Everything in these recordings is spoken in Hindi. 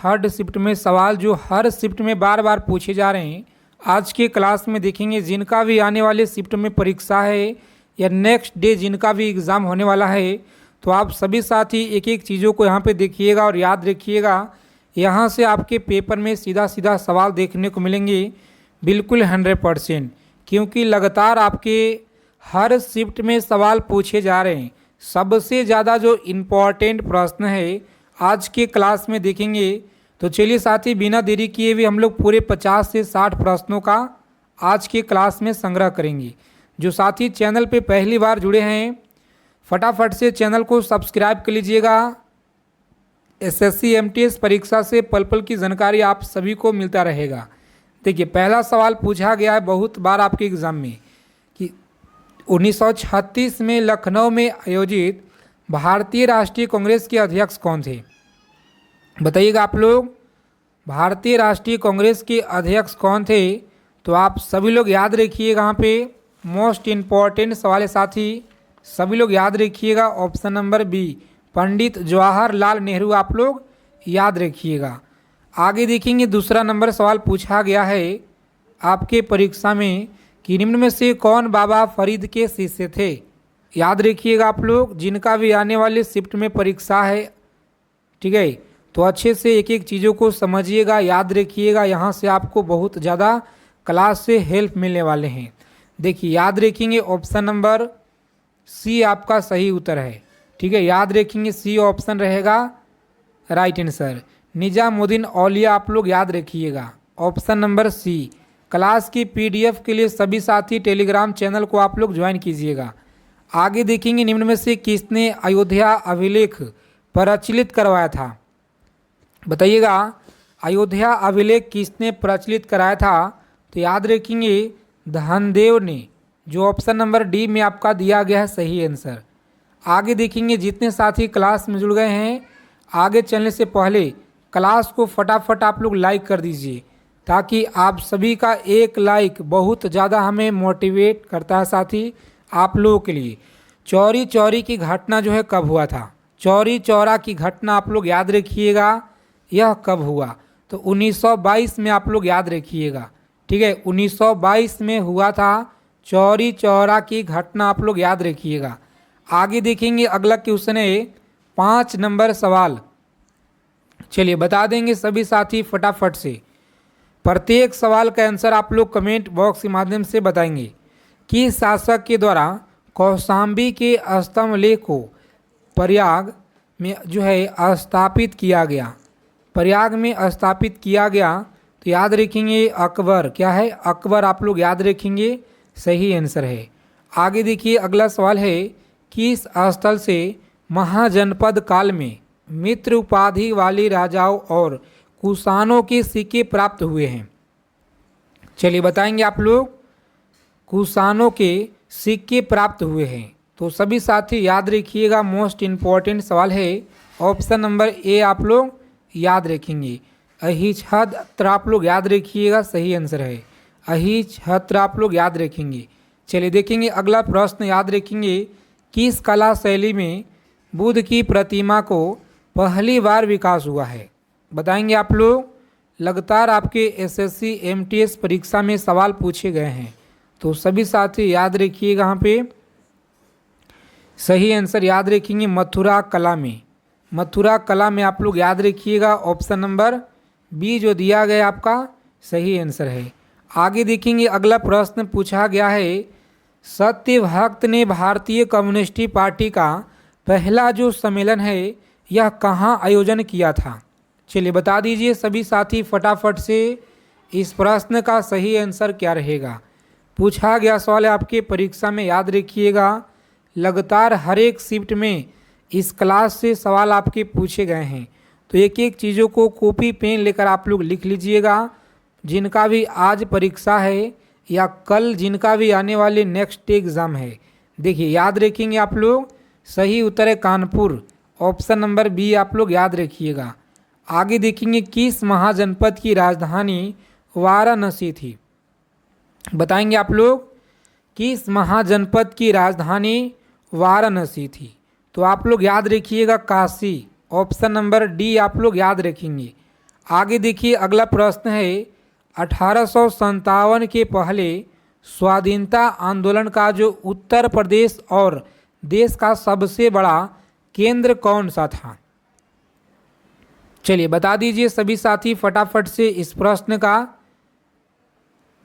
थर्ड शिफ्ट में सवाल जो हर शिफ्ट में बार बार पूछे जा रहे हैं, आज के क्लास में देखेंगे। जिनका भी आने वाले शिफ्ट में परीक्षा है या नेक्स्ट डे जिनका भी एग्ज़ाम होने वाला है, तो आप सभी साथी एक एक चीज़ों को यहाँ पे देखिएगा और याद रखिएगा। यहाँ से आपके पेपर में सीधा सीधा सवाल देखने को मिलेंगे, बिल्कुल 100%, क्योंकि लगातार आपके हर शिफ्ट में सवाल पूछे जा रहे हैं। सबसे ज़्यादा जो इम्पोर्टेंट प्रश्न है आज के क्लास में देखेंगे। तो चलिए साथी, बिना देरी किए हुए हम लोग पूरे 50 से 60 प्रश्नों का आज के क्लास में संग्रह करेंगे। जो साथी चैनल पे पहली बार जुड़े हैं, फटाफट से चैनल को सब्सक्राइब कर लीजिएगा। एसएससी एमटीएस परीक्षा से पल पल की जानकारी आप सभी को मिलता रहेगा। देखिए, पहला सवाल पूछा गया है बहुत बार आपके एग्ज़ाम में कि 1936 में लखनऊ में आयोजित भारतीय राष्ट्रीय कांग्रेस के अध्यक्ष कौन थे? बताइएगा आप लोग, भारतीय राष्ट्रीय कांग्रेस के अध्यक्ष कौन थे? तो आप सभी लोग याद रखिएगा, यहाँ पे मोस्ट इम्पॉर्टेंट सवाल है साथी, सभी लोग याद रखिएगा। Option number B, Pandit Jawaharlal Nehru, आप लोग याद रखिएगा। आगे देखेंगे, दूसरा नंबर सवाल पूछा गया है आपके परीक्षा में कि निम्न में से कौन बाबा फरीद के शिष्य थे? याद रखिएगा आप लोग, जिनका भी आने वाले शिफ्ट में परीक्षा है, ठीक है, तो अच्छे से एक एक चीज़ों को समझिएगा, याद रखिएगा। यहाँ से आपको बहुत ज़्यादा क्लास से हेल्प मिलने वाले हैं। देखिए, याद रखेंगे ऑप्शन नंबर सी आपका सही उत्तर है, ठीक है, याद रखेंगे सी ऑप्शन रहेगा राइट आंसर। निजामुद्दीन औलिया आप लोग याद रखिएगा, ऑप्शन नंबर सी। क्लास की पीडीएफ के लिए सभी साथी टेलीग्राम चैनल को आप लोग ज्वाइन कीजिएगा। आगे देखेंगे, निम्न में से किसने अयोध्या अभिलेख प्रचलित करवाया था? बताइएगा, अयोध्या अभिलेख किसने प्रचलित कराया था? तो याद रखेंगे धनदेव ने, जो ऑप्शन नंबर डी में आपका दिया गया है सही आंसर। आगे देखेंगे, जितने साथी क्लास में जुड़ गए हैं, आगे चलने से पहले क्लास को फटाफट आप लोग लाइक कर दीजिए, ताकि आप सभी का एक लाइक बहुत ज़्यादा हमें मोटिवेट करता है साथी आप लोगों के लिए। चौरी चौरी की घटना जो है कब हुआ था? चौरी चौरा की घटना आप लोग याद रखिएगा, यह कब हुआ? तो 1922 में आप लोग याद रखिएगा, ठीक है, 1922 में हुआ था चौरी चौरा की घटना, आप लोग याद रखिएगा। आगे देखेंगे, अगला क्वेश्चन है 5 नंबर सवाल। चलिए बता देंगे सभी साथी फटाफट से। प्रत्येक सवाल का आंसर आप लोग कमेंट बॉक्स के माध्यम से बताएंगे। कि शासक के द्वारा कौशाम्बी के स्तंभ लेख को प्रयाग में जो है स्थापित किया गया? प्रयाग में स्थापित किया गया, तो याद रखेंगे अकबर। क्या है? अकबर, आप लोग याद रखेंगे, सही आंसर है। आगे देखिए, अगला सवाल है, किस स्थल से महाजनपद काल में मित्र उपाधि वाले राजाओं और कुषाणों के सिक्के प्राप्त हुए हैं? चलिए बताएंगे आप लोग, कुषाणों के सिक्के प्राप्त हुए हैं। तो सभी साथी याद रखिएगा, मोस्ट इम्पॉर्टेंट सवाल है, ऑप्शन नंबर ए आप लोग याद रखेंगे। अहिच्छत्र आप लोग याद रखिएगा, सही आंसर है, अहिच्छत्र आप लोग याद रखेंगे। चलिए देखेंगे अगला प्रश्न, याद रखेंगे, किस कला शैली में बुद्ध की प्रतिमा को पहली बार विकास हुआ है? बताएंगे आप लोग। लगातार आपके एसएससी एमटीएस परीक्षा में सवाल पूछे गए हैं, तो सभी साथी याद रखिएगा, यहाँ पे सही आंसर याद रखेंगे मथुरा कला में। मथुरा कला में आप लोग याद रखिएगा, ऑप्शन नंबर बी जो दिया गया आपका सही आंसर है। आगे देखेंगे, अगला प्रश्न पूछा गया है, सत्यभक्त ने भारतीय कम्युनिस्ट पार्टी का पहला जो सम्मेलन है यह कहाँ आयोजन किया था? चलिए बता दीजिए सभी साथी फटाफट से, इस प्रश्न का सही आंसर क्या रहेगा? पूछा गया सवाल है आपके परीक्षा में, याद रखिएगा। लगातार हर एक शिफ्ट में इस क्लास से सवाल आपके पूछे गए हैं, तो एक एक चीज़ों को कॉपी पेन लेकर आप लोग लिख लीजिएगा। जिनका भी आज परीक्षा है या कल जिनका भी आने वाले नेक्स्ट एग्ज़ाम है, देखिए याद रखेंगे आप लोग, सही उत्तर है कानपुर, ऑप्शन नंबर बी आप लोग याद रखिएगा। आगे देखेंगे, किस महाजनपद की राजधानी वाराणसी थी? बताएंगे आप लोग, किस महाजनपद की राजधानी वाराणसी थी? तो आप लोग याद रखिएगा काशी, ऑप्शन नंबर डी आप लोग याद रखेंगे। आगे देखिए अगला प्रश्न है 1857 के पहले स्वाधीनता आंदोलन का जो उत्तर प्रदेश और देश का सबसे बड़ा केंद्र कौन सा था। चलिए बता दीजिए सभी साथी फटाफट से इस प्रश्न का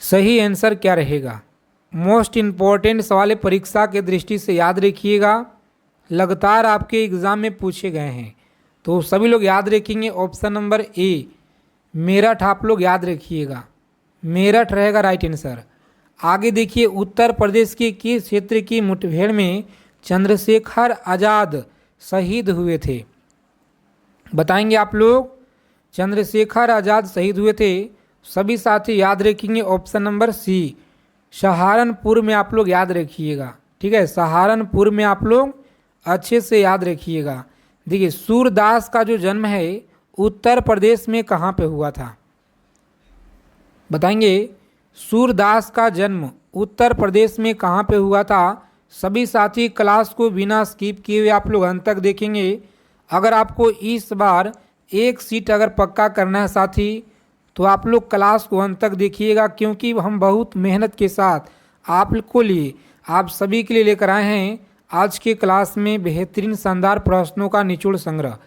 सही आंसर क्या रहेगा। मोस्ट इम्पॉर्टेंट सवाल है, परीक्षा के दृष्टि से याद रखिएगा, लगातार आपके एग्ज़ाम में पूछे गए हैं, तो सभी लोग याद रखेंगे। ऑप्शन नंबर ए मेरठ आप लोग याद रखिएगा, मेरठ रहेगा राइट आंसर। आगे देखिए उत्तर प्रदेश के किस क्षेत्र की मुठभेड़ में चंद्रशेखर आज़ाद शहीद हुए थे, बताएंगे आप लोग। चंद्रशेखर आज़ाद शहीद हुए थे, सभी साथी याद रखेंगे ऑप्शन नंबर सी सहारनपुर में आप लोग याद रखिएगा, ठीक है। सहारनपुर में आप लोग अच्छे से याद रखिएगा। देखिए सूरदास का जो जन्म है उत्तर प्रदेश में कहाँ पे हुआ था, बताएंगे। सूरदास का जन्म उत्तर प्रदेश में कहाँ पे हुआ था। सभी साथी क्लास को बिना स्किप किए हुए आप लोग अंत तक देखेंगे। अगर आपको इस बार एक सीट अगर पक्का करना है साथी, तो आप लोग क्लास को अंत तक देखिएगा, क्योंकि हम बहुत मेहनत के साथ आपको लिए आप सभी के लिए लेकर आए हैं आज के क्लास में बेहतरीन शानदार प्रश्नों का निचोड़ संग्रह।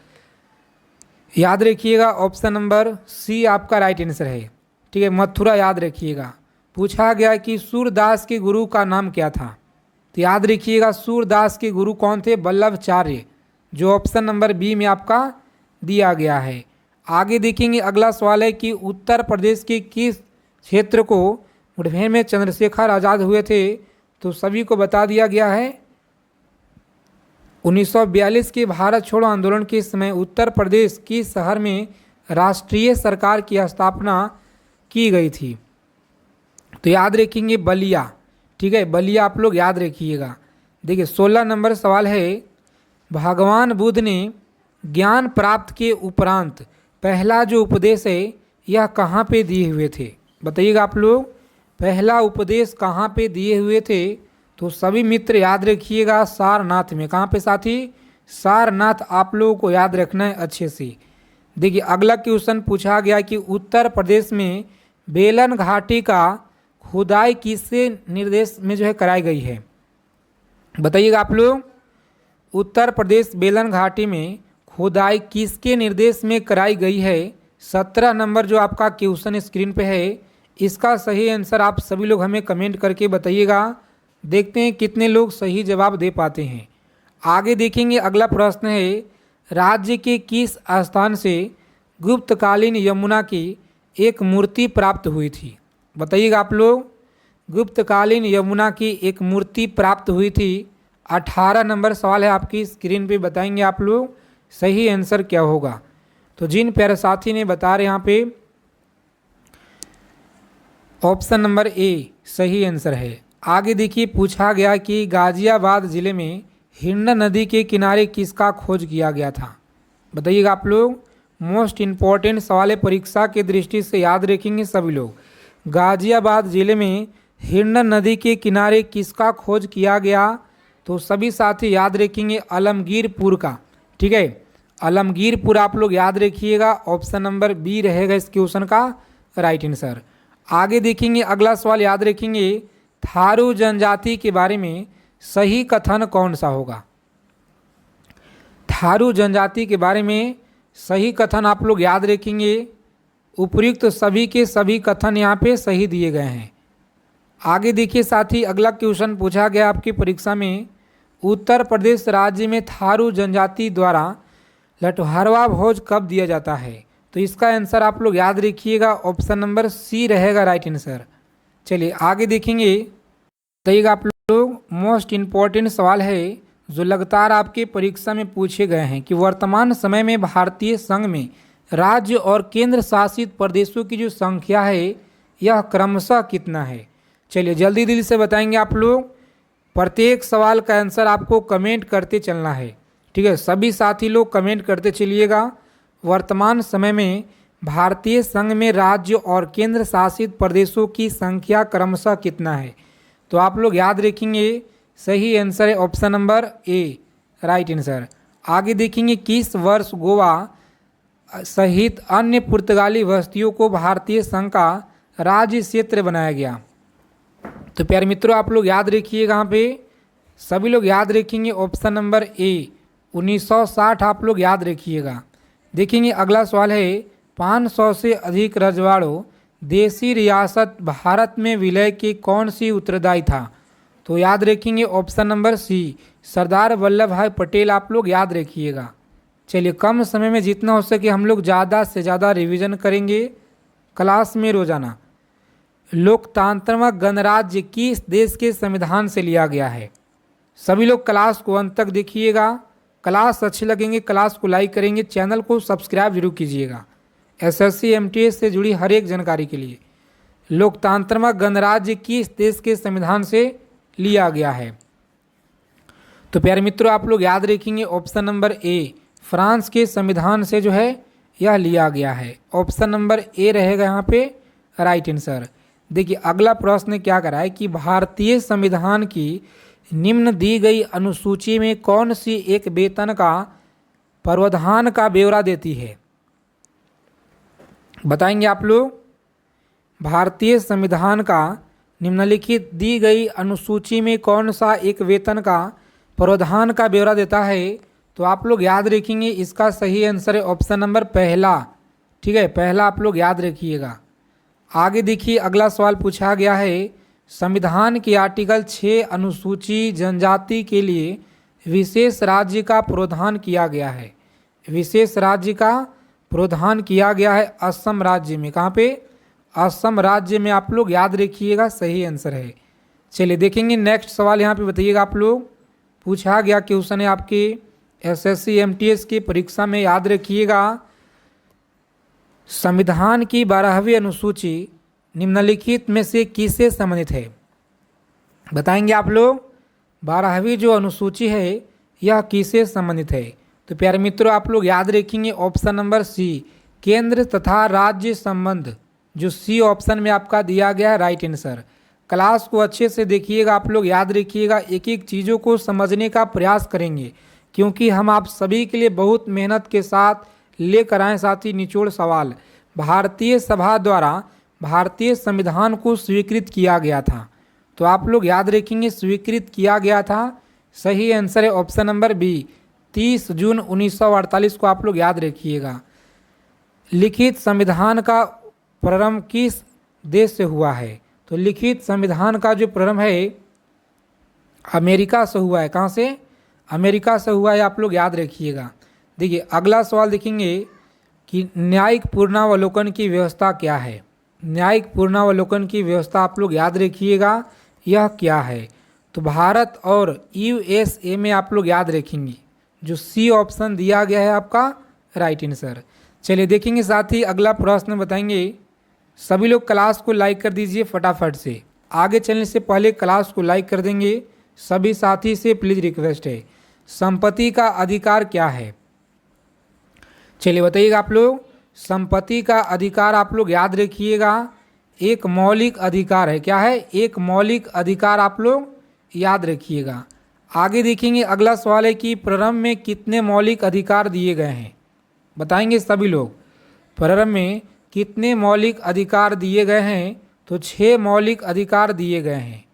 याद रखिएगा ऑप्शन नंबर सी आपका राइट आंसर है, ठीक है। मथुरा याद रखिएगा। पूछा गया कि सूरदास के गुरु का नाम क्या था, तो याद रखिएगा सूरदास के गुरु कौन थे, वल्लभाचार्य, जो ऑप्शन नंबर बी में आपका दिया गया है। आगे देखेंगे अगला सवाल है कि उत्तर प्रदेश के किस क्षेत्र को मुठभेड़ में चंद्रशेखर आज़ाद हुए थे, तो सभी को बता दिया गया है। 1942 के भारत छोड़ो आंदोलन के समय उत्तर प्रदेश की शहर में राष्ट्रीय सरकार की स्थापना की गई थी, तो याद रखेंगे बलिया, ठीक है। बलिया आप लोग याद रखिएगा। देखिए 16 नंबर सवाल है, भगवान बुद्ध ने ज्ञान प्राप्त के उपरांत पहला जो उपदेश है यह कहाँ पे दिए हुए थे, बताइएगा आप लोग। पहला उपदेश कहाँ पे दिए हुए थे, तो सभी मित्र याद रखिएगा सारनाथ में। कहाँ पे साथी, सारनाथ आप लोगों को याद रखना है अच्छे से। देखिए अगला क्वेश्चन पूछा गया कि उत्तर प्रदेश में बेलन घाटी का खुदाई किसके निर्देश में जो है कराई गई है, बताइएगा आप लोग। उत्तर प्रदेश बेलन घाटी में खुदाई किसके निर्देश में कराई गई है। 17 नंबर जो आपका क्वेश्चन स्क्रीन पे है, इसका सही आंसर आप सभी लोग हमें कमेंट करके बताइएगा। देखते हैं कितने लोग सही जवाब दे पाते हैं। आगे देखेंगे अगला प्रश्न है, राज्य के किस स्थान से गुप्तकालीन यमुना की एक मूर्ति प्राप्त हुई थी, बताइएगा आप लोग। गुप्तकालीन यमुना की एक मूर्ति प्राप्त हुई थी। 18 नंबर सवाल है आपकी स्क्रीन पे, बताएंगे आप लोग सही आंसर क्या होगा। तो जिन प्यारे साथी ने बता रहे यहाँ पे ऑप्शन नंबर ए सही आंसर है। आगे देखिए पूछा गया कि गाजियाबाद जिले में हिंडन नदी के किनारे किसका खोज किया गया था, बताइएगा आप लोग। मोस्ट इम्पॉर्टेंट सवाल है, परीक्षा के दृष्टि से याद रखेंगे सभी लोग। गाजियाबाद जिले में हिंडन नदी के किनारे किसका खोज किया गया, तो सभी साथी याद रखेंगे आलमगीरपुर का, ठीक है। आलमगीरपुर आप लोग याद रखिएगा, ऑप्शन नंबर बी रहेगा इस क्वेश्चन का राइट आंसर। आगे देखेंगे अगला सवाल, याद रखेंगे थारू जनजाति के बारे में सही कथन कौन सा होगा। थारू जनजाति के बारे में सही कथन आप लोग याद रखेंगे। उपयुक्त सभी के सभी कथन यहाँ पे सही दिए गए हैं। आगे देखिए साथी अगला क्वेश्चन पूछा गया आपकी परीक्षा में, उत्तर प्रदेश राज्य में थारू जनजाति द्वारा लठहरवा भोज कब दिया जाता है, तो इसका आंसर आप लोग याद रखिएगा, ऑप्शन नंबर सी रहेगा राइट आंसर। चलिए आगे देखेंगे, बताइएगा आप लोग। मोस्ट इम्पॉर्टेंट सवाल है जो लगातार आपके परीक्षा में पूछे गए हैं कि वर्तमान समय में भारतीय संघ में राज्य और केंद्र शासित प्रदेशों की जो संख्या है यह क्रमशः कितना है। चलिए जल्दी दिल से बताएंगे आप लोग। प्रत्येक सवाल का आंसर आपको कमेंट करते चलना है, ठीक है। सभी साथी लोग कमेंट करते चलिएगा। वर्तमान समय में भारतीय संघ में राज्य और केंद्र शासित प्रदेशों की संख्या क्रमशः कितना है, तो आप लोग याद रखेंगे सही आंसर है option number A right answer. आगे देखेंगे किस वर्ष गोवा सहित अन्य पुर्तगाली बस्तियों को भारतीय संघ का राज्य क्षेत्र बनाया गया। तो प्यारे मित्रों, आप लोग याद रखिएगा, यहाँ पे सभी लोग याद रखेंगे ऑप्शन नंबर ए 1960 आप लोग याद रखिएगा। देखेंगे अगला सवाल है 500 से अधिक रजवाड़ों देसी रियासत भारत में विलय की कौन सी उत्तरदायी था? तो याद रखेंगे option number C Sardar Vallabh भाई पटेल आप लोग याद रखिएगा। चलिए, कम समय में जितना हो सके हम लोग ज़्यादा से ज़्यादा रिवीजन करेंगे क्लास में रोजाना। लोकतांत्रिक गणराज्य किस देश के संविधान से लिया गया है? सभी लोग क्लास को अंत तक देखिएगा। क्लास अच्छे लगेंगे, क्लास को लाइक करेंगे, चैनल को सब्सक्राइब जरूर कीजिएगा एसएससी एमटीएस से जुड़ी हर एक जानकारी के लिए। लोकतांत्रिक गणराज्य किस देश के संविधान से लिया गया है? तो प्यारे मित्रों, आप लोग याद रखेंगे ऑप्शन नंबर ए फ्रांस के संविधान से जो है यह लिया गया है। ऑप्शन नंबर ए रहेगा यहाँ पे राइट आंसर। देखिए अगला प्रश्न क्या करा है कि भारतीय संविधान की निम्न दी गई अनुसूची में कौन सी एक वेतन का प्रावधान का ब्यौरा देती है? बताएंगे आप लोग। भारतीय संविधान का निम्नलिखित दी गई अनुसूची में कौन सा एक वेतन का प्रावधान का ब्यौरा देता है? तो आप लोग याद रखेंगे इसका सही आंसर है ऑप्शन नंबर पहला। ठीक है, पहला आप लोग याद रखिएगा। आगे देखिए अगला सवाल पूछा गया है संविधान के आर्टिकल 6 अनुसूची जनजाति के लिए विशेष राज्य का प्रावधान किया गया है। विशेष राज्य का प्रावधान किया गया है असम राज्य में। कहाँ पे? असम राज्य में आप लोग याद रखिएगा, सही आंसर है। चलिए देखेंगे नेक्स्ट सवाल यहाँ पे बताइएगा। आप लोग पूछा गया क्वेश्चन है आपके एसएससी एमटीएस की परीक्षा में, याद रखिएगा। संविधान की 12वीं अनुसूची निम्नलिखित में से किससे संबंधित है? बताएंगे आप लोग। 12वीं जो अनुसूची है यह किससे संबंधित है? तो प्यारे मित्रों, आप लोग याद रखेंगे ऑप्शन नंबर सी केंद्र तथा राज्य संबंध, जो सी ऑप्शन में आपका दिया गया है राइट आंसर। क्लास को अच्छे से देखिएगा, आप लोग याद रखिएगा, एक एक चीज़ों को समझने का प्रयास करेंगे क्योंकि हम आप सभी के लिए बहुत मेहनत के साथ लेकर आए साथी निचोड़ सवाल। भारतीय सभा द्वारा भारतीय संविधान को स्वीकृत किया गया था। तो आप लोग याद रखेंगे स्वीकृत किया गया था, सही आंसर है ऑप्शन नंबर बी 30 जून 1948 को आप लोग याद रखिएगा। लिखित संविधान का प्रारंभ किस देश से हुआ है? तो लिखित संविधान का जो प्रारंभ है अमेरिका से हुआ है। कहाँ से? अमेरिका से हुआ है, आप लोग याद रखिएगा। देखिए अगला सवाल देखेंगे कि न्यायिक पूर्णावलोकन की व्यवस्था क्या है? न्यायिक पूर्णावलोकन की व्यवस्था आप लोग याद रखिएगा, यह क्या है? तो भारत और यूएसए में आप लोग याद रखेंगे, जो सी ऑप्शन दिया गया है आपका राइट आंसर। चलिए देखेंगे साथ ही अगला प्रश्न बताएंगे। सभी लोग क्लास को लाइक कर दीजिए फटाफट से। आगे चलने से पहले क्लास को लाइक कर देंगे। सभी साथी से प्लीज रिक्वेस्ट है। संपत्ति का अधिकार क्या है? चलिए बताइएगा आप लोग। संपत्ति का अधिकार आप लोग याद रखिएगा, एक मौलिक अधिकार है। क्या है? एक मौलिक अधिकार आप लोग याद रखिएगा। आगे देखेंगे अगला सवाल है कि प्रारंभ में कितने मौलिक अधिकार दिए गए हैं? बताएंगे सभी लोग। प्रारंभ में कितने मौलिक अधिकार दिए गए हैं? तो 6 मौलिक अधिकार दिए गए हैं।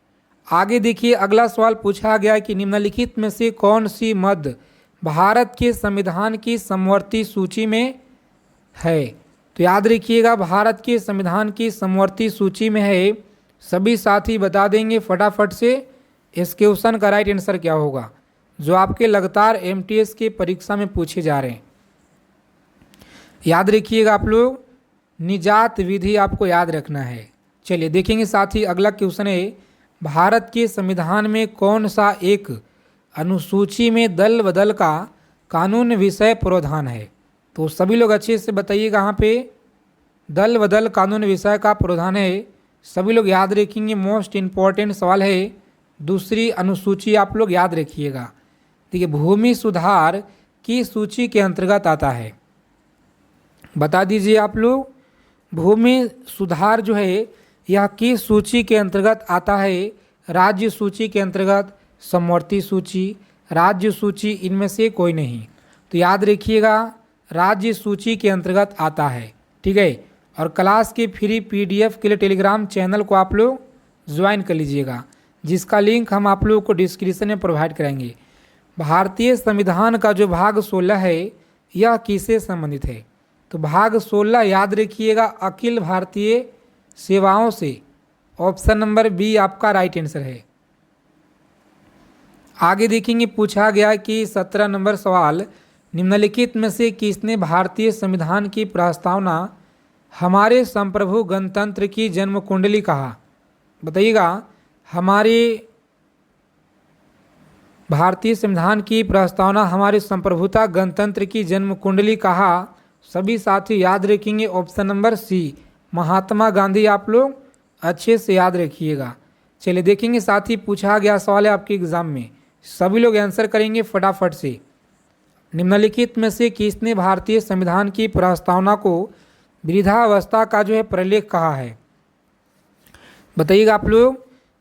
आगे देखिए अगला सवाल पूछा गया कि निम्नलिखित में से कौन सी मद भारत के संविधान की समवर्ती सूची में है? तो याद रखिएगा भारत के संविधान की समवर्ती सूची में है। सभी साथी बता देंगे फटाफट से इस क्वेश्चन का राइट आंसर क्या होगा, जो आपके लगातार एमटीएस की परीक्षा में पूछे जा रहे हैं। याद रखिएगा आप लोग, निजात विधि आपको याद रखना है। चलिए देखेंगे साथी अगला क्वेश्चन है भारत के संविधान में कौन सा एक अनुसूची में दल बदल का कानून विषय प्रावधान है? तो सभी लोग अच्छे से बताइएगा। यहाँ पे दल बदल कानून विषय का प्रावधान है। सभी लोग याद रखेंगे, मोस्ट इम्पॉर्टेंट सवाल है। दूसरी अनुसूची आप लोग याद रखिएगा। देखिए भूमि सुधार की सूची के अंतर्गत आता है। बता दीजिए आप लोग, भूमि सुधार जो है यह किस सूची के अंतर्गत आता है? राज्य सूची के अंतर्गत, समवर्ती सूची, राज्य सूची, इनमें से कोई नहीं। तो याद रखिएगा राज्य सूची के अंतर्गत आता है। ठीक है, और क्लास के फ्री PDF के लिए टेलीग्राम चैनल को आप लोग ज्वाइन कर लीजिएगा, जिसका लिंक हम आप लोगों को डिस्क्रिप्शन में प्रोवाइड करेंगे। भारतीय संविधान का जो भाग 16 है यह किससे संबंधित है? तो भाग 16 याद रखिएगा अखिल भारतीय सेवाओं से। ऑप्शन नंबर बी आपका राइट आंसर है। आगे देखेंगे, पूछा गया कि 17 नंबर सवाल, निम्नलिखित में से किसने भारतीय संविधान की प्रस्तावना हमारे संप्रभु गणतंत्र की जन्म कुंडली कहा? बताइएगा, हमारे भारतीय संविधान की प्रस्तावना हमारे संप्रभुता गणतंत्र की जन्म कुंडली कहा। सभी साथी याद रखेंगे option number C, Mahatma Gandhi. आप लोग अच्छे से याद रखिएगा। चलिए देखेंगे साथी, पूछा गया सवाल है आपके एग्जाम में, सभी लोग आंसर करेंगे फटाफट से। निम्नलिखित में से किसने भारतीय संविधान की प्रस्तावना को वृद्धावस्था का जो है प्रलेख कहा है? बताइएगा आप लोग,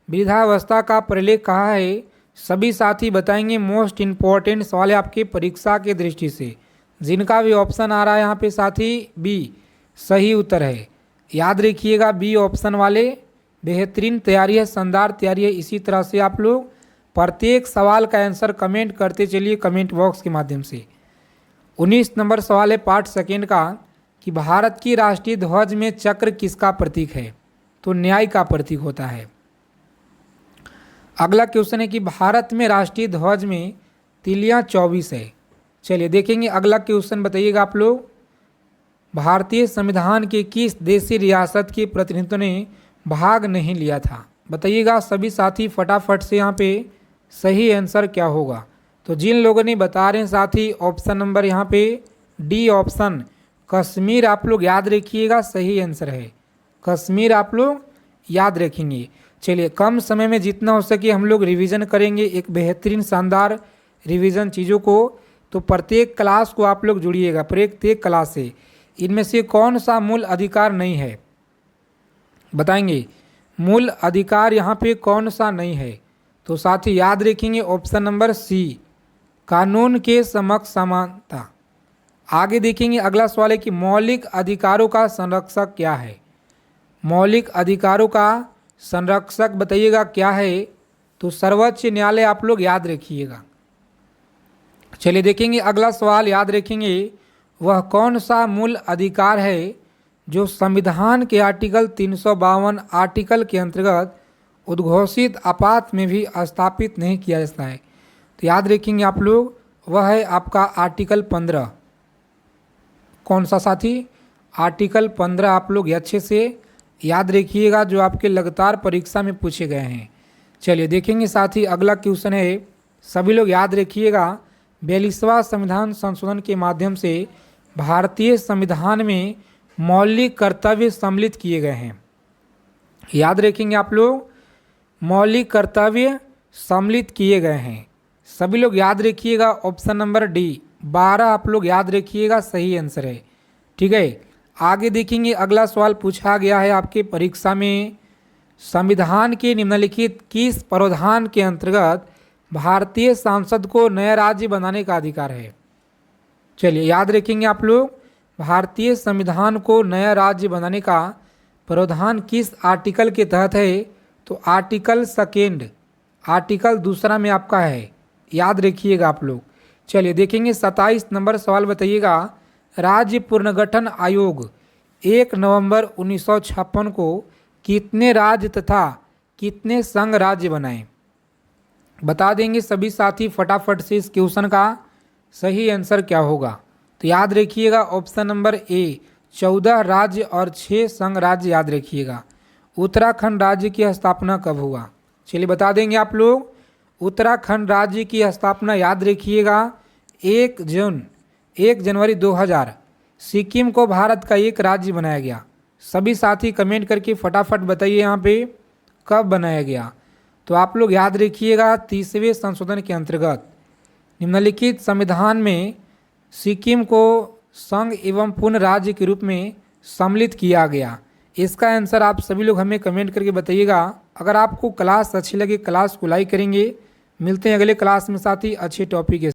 वृद्धावस्था का प्रलेख कहा है। सभी साथी बताएंगे। मोस्ट इम्पॉर्टेंट सवाल है आपके परीक्षा के दृष्टि से। जिनका भी ऑप्शन आ रहा है यहाँ पे साथी बी सही उत्तर है। याद रखिएगा, बी ऑप्शन वाले बेहतरीन तैयारी है, शानदार तैयारी है। इसी तरह से आप लोग प्रत्येक सवाल का आंसर कमेंट करते चलिए कमेंट बॉक्स के माध्यम से। 19 नंबर सवाल है पार्ट सेकेंड का, कि भारत की राष्ट्रीय ध्वज में चक्र किसका प्रतीक है? तो न्याय का प्रतीक होता है। अगला क्वेश्चन है कि भारत में राष्ट्रीय ध्वज में तिलियां 24 है। चलिए देखेंगे अगला क्वेश्चन, बताइएगा आप लोग, भारतीय संविधान के किस देशी रियासत के प्रतिनिधित्व ने भाग नहीं लिया था? बताइएगा सभी साथी फटाफट से यहाँ पे सही आंसर क्या होगा। तो जिन लोगों ने बता रहे हैं साथी, ऑप्शन नंबर यहाँ पे डी ऑप्शन कश्मीर आप लोग याद रखिएगा, सही आंसर है कश्मीर। आप लोग याद रखेंगे। चलिए कम समय में जितना हो सके हम लोग रिवीजन करेंगे, एक बेहतरीन शानदार रिवीजन चीज़ों को। तो प्रत्येक क्लास को आप लोग जुड़िएगा, प्रत्येक क्लास से। इनमें से कौन सा मूल अधिकार नहीं है? बताएंगे, मूल अधिकार यहाँ पे कौन सा नहीं है? तो साथी याद रखेंगे ऑप्शन नंबर सी, कानून के समक्ष समानता। आगे देखेंगे अगला सवाल है कि मौलिक अधिकारों का संरक्षक क्या है? मौलिक अधिकारों का संरक्षक बताइएगा क्या है? तो सर्वोच्च न्यायालय आप लोग याद रखिएगा। चलिए देखेंगे अगला सवाल, याद रखेंगे, वह कौन सा मूल अधिकार है जो संविधान के आर्टिकल 352 आर्टिकल के अंतर्गत उद्घोषित आपात में भी स्थापित नहीं किया जाता है? तो याद रखेंगे आप लोग, वह है आपका आर्टिकल 15। कौन सा साथी? आर्टिकल 15 आप लोग अच्छे से याद रखिएगा, जो आपके लगातार परीक्षा में पूछे गए हैं। चलिए देखेंगे साथी अगला क्वेश्चन है, सभी लोग याद रखिएगा, 42वां संविधान संशोधन के माध्यम से भारतीय संविधान में मौलिक कर्तव्य सम्मिलित किए गए हैं। याद रखेंगे आप लोग, मौलिक कर्तव्य सम्मिलित किए गए हैं। सभी लोग याद रखिएगा ऑप्शन नंबर डी 12 आप लोग याद रखिएगा, सही आंसर है। ठीक है, आगे देखेंगे अगला सवाल पूछा गया है आपके परीक्षा में, संविधान के निम्नलिखित किस प्रावधान के अंतर्गत भारतीय सांसद को नया राज्य बनाने का अधिकार है? चलिए याद रखेंगे आप लोग, भारतीय संविधान को नया राज्य बनाने का प्रावधान किस आर्टिकल के तहत है? तो आर्टिकल सेकेंड, आर्टिकल दूसरा में आपका है, याद रखिएगा आप लोग। चलिए देखेंगे 27 नंबर सवाल, बताइएगा, राज्य पुनर्गठन आयोग 1 नवंबर 1956 को कितने राज्य तथा कितने संघ राज्य बनाए? बता देंगे सभी साथी फटाफट से इस क्वेश्चन का सही आंसर क्या होगा। तो याद रखिएगा ऑप्शन नंबर ए 14 राज्य और 6 संघ राज्य याद रखिएगा। उत्तराखंड राज्य की स्थापना कब हुआ? चलिए बता देंगे आप लोग, उत्तराखंड राज्य की स्थापना याद रखिएगा 1 जनवरी 2000। सिक्किम को भारत का एक राज्य बनाया गया। सभी साथी कमेंट करके फटाफट बताइए यहाँ पे कब बनाया गया। तो आप लोग याद रखिएगा 30वें संशोधन के अंतर्गत निम्नलिखित संविधान में सिक्किम को संघ एवं पूर्ण राज्य के रूप में सम्मिलित किया गया। इसका आंसर आप सभी लोग हमें कमेंट करके बताइएगा। अगर आपको क्लास अच्छी लगे क्लास को लाइक करेंगे। मिलते हैं अगले क्लास में साथी अच्छे टॉपिक के